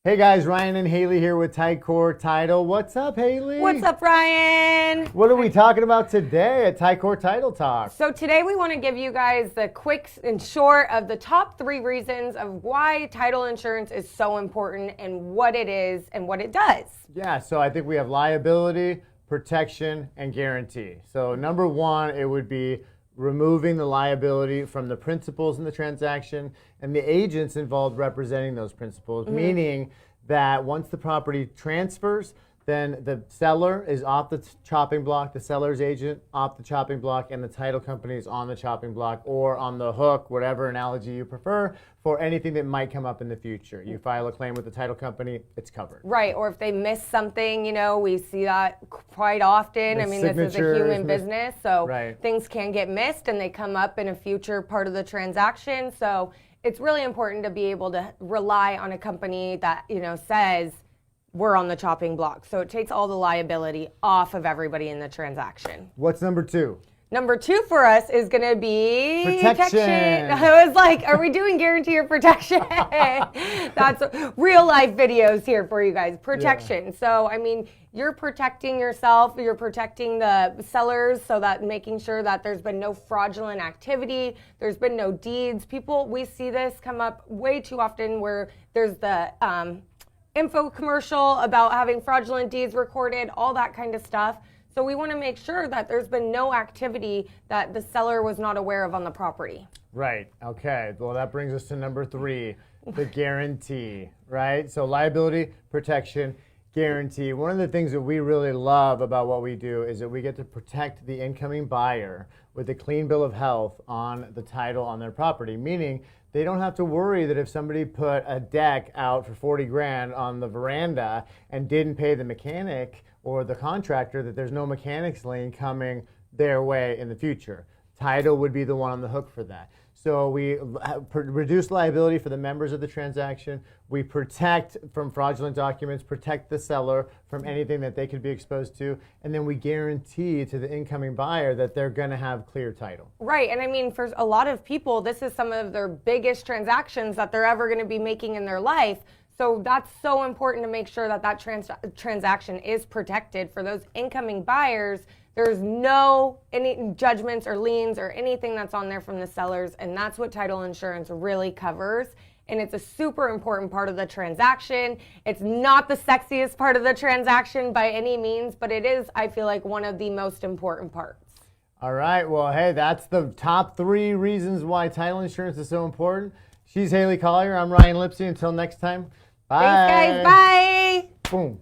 Hey guys, Ryan and Haley here with Tycor Title. What's up, Haley? What's up, Ryan? What are we talking about today at Tycor Title Talk? So today we want to give you guys the quick and short of the top 3 reasons of why title insurance is so important and what it is and what it does. Yeah, so I think we have liability, protection, and guarantee. So number 1, it would be removing the liability from the principals in the transaction and the agents involved representing those principals, meaning that once the property transfers, then the seller is off the chopping block, the seller's agent off the chopping block, and the title company is on the chopping block or on the hook, whatever analogy you prefer, for anything that might come up in the future. You file a claim with the title company, it's covered. Right, or if they miss something, we see that quite often. This is a human business, so things can get missed and they come up in a future part of the transaction. So it's really important to be able to rely on a company that, says, we're on the chopping block. So it takes all the liability off of everybody in the transaction. What's number 2? Number 2 for us is going to be protection. I was like, are we doing guarantee or protection? That's real life videos here for you guys. Protection. Yeah. So, you're protecting yourself, you're protecting the sellers, so that making sure that there's been no fraudulent activity, there's been no deeds. We see this come up way too often where there's the info commercial about having fraudulent deeds recorded, all that kind of stuff. So we want to make sure that there's been no activity that the seller was not aware of on the property. Right. Okay. Well, that brings us to number 3, the guarantee, right? So liability, protection, guarantee. One of the things that we really love about what we do is that we get to protect the incoming buyer with a clean bill of health on the title on their property, meaning they don't have to worry that if somebody put a deck out for 40 grand on the veranda and didn't pay the mechanic or the contractor, that there's no mechanics lien coming their way in the future. Title would be the one on the hook for that. So we reduce liability for the members of the transaction. We protect from fraudulent documents, protect the seller from anything that they could be exposed to, and then we guarantee to the incoming buyer that they're going to have clear title. Right, and for a lot of people, this is some of their biggest transactions that they're ever going to be making in their life. So that's so important to make sure that transaction is protected for those incoming buyers. There's no any judgments or liens or anything that's on there from the sellers, and that's what title insurance really covers. And it's a super important part of the transaction. It's not the sexiest part of the transaction by any means, but it is, I feel like, one of the most important parts. All right. Well, hey, that's the top 3 reasons why title insurance is so important. She's Haley Collier. I'm Ryan Lipsey. Until next time. Bye. Thanks, guys. Bye. Boom.